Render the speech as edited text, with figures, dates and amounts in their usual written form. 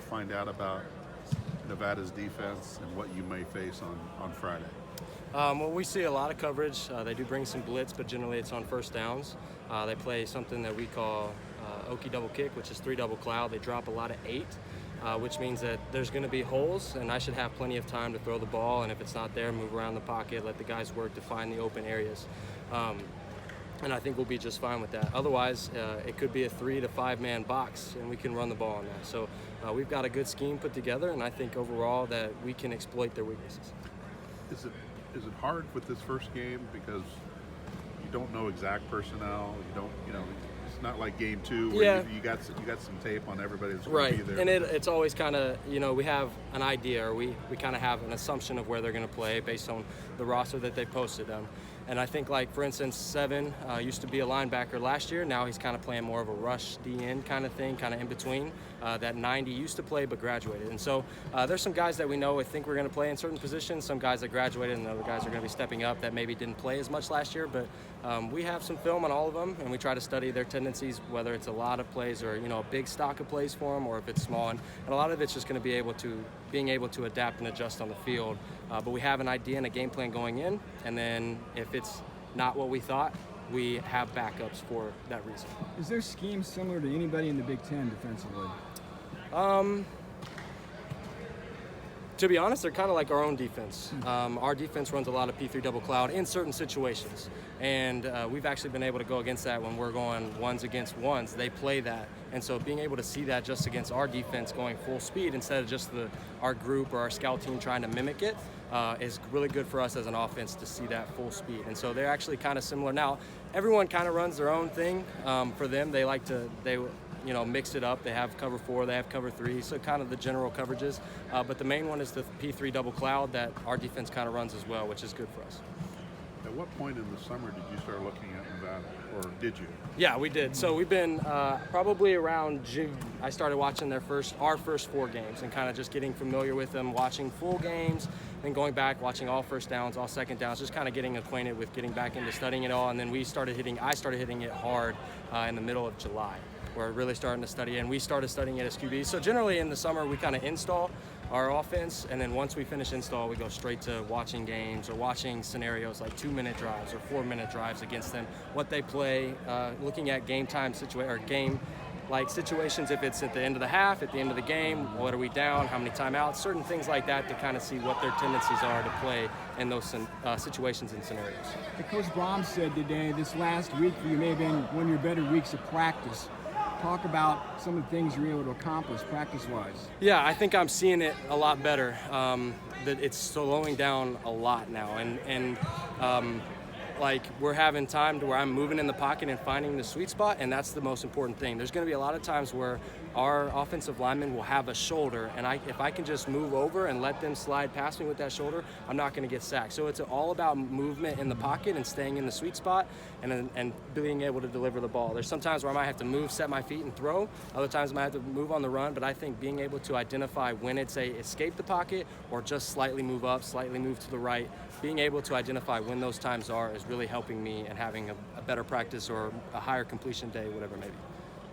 find out about Nevada's defense and what you may face on Friday? Well, we see a lot of coverage. They do bring some blitz, but generally it's on first downs. They play something that we call Okie double kick, which is 3 double cloud. They drop a lot of 8, which means that there's going to be holes, and I should have plenty of time to throw the ball. And if it's not there, move around the pocket, let the guys work to find the open areas. And I think we'll be just fine with that. Otherwise, it could be a 3 to 5 man box, and we can run the ball on that. So we've got a good scheme put together, and I think overall that we can exploit their weaknesses. Is it hard with this first game because you don't know exact personnel? It's not like game 2 where you got some tape on everybody that's going to be there. And it's always kind of, we have an idea, or we kind of have an assumption of where they're going to play based on the roster that they posted them. And I think, like, for instance, Seven used to be a linebacker last year. Now he's kind of playing more of a rush DN kind of thing, kind of in between. That 90 used to play but graduated. And so there's some guys that we know I think we're going to play in certain positions, some guys that graduated, and other guys are going to be stepping up that maybe didn't play as much last year. But we have some film on all of them, and we try to study their tendencies, whether it's a lot of plays or, a big stock of plays for them, or if it's small. And a lot of it's just going to be being able to adapt and adjust on the field. But we have an idea and a game plan going in, and then if it's not what we thought, we have backups for that reason. Is their scheme similar to anybody in the Big Ten defensively? To be honest, they're kind of like our own defense. Our defense runs a lot of P3 double cloud in certain situations. And we've actually been able to go against that when we're going ones against ones. They play that. And so being able to see that just against our defense going full speed instead of just our group or our scout team trying to mimic it is really good for us as an offense to see that full speed. And so they're actually kind of similar. Now, everyone kind of runs their own thing. For them, they like to mix it up. They have cover 4, they have cover 3, so kind of the general coverages. But the main one is the P3 double cloud that our defense kind of runs as well, which is good for us. At what point in the summer did you start looking at Nevada, or did you? Yeah, we did. So we've been probably around June. I started watching our first 4 games and kind of just getting familiar with them, watching full games, then going back, watching all first downs, all second downs, just kind of getting acquainted with getting back into studying it all. And then I started hitting it hard in the middle of July. We're really starting to study, and we started studying it as QB. So generally in the summer, we kind of install our offense, and then once we finish install, we go straight to watching games or watching scenarios like 2-minute drives or 4-minute drives against them, what they play, looking at game time game-like situations. If it's at the end of the half, at the end of the game, what are we down, how many timeouts, certain things like that to kind of see what their tendencies are to play in those situations and scenarios. Coach Brahm said today, this last week for you may have been one of your better weeks of practice. Talk about some of the things you're able to accomplish practice-wise. Yeah, I think I'm seeing it a lot better. That it's slowing down a lot now, and like we're having time to where I'm moving in the pocket and finding the sweet spot, and that's the most important thing. There's going to be a lot of times where our offensive linemen will have a shoulder, and if I can just move over and let them slide past me with that shoulder, I'm not going to get sacked. So it's all about movement in the pocket and staying in the sweet spot and being able to deliver the ball. There's some times where I might have to move, set my feet, and throw. Other times I might have to move on the run, but I think being able to identify when it's escape the pocket or just slightly move up, slightly move to the right, being able to identify when those times are is really helping me and having a better practice or a higher completion day, whatever it may be.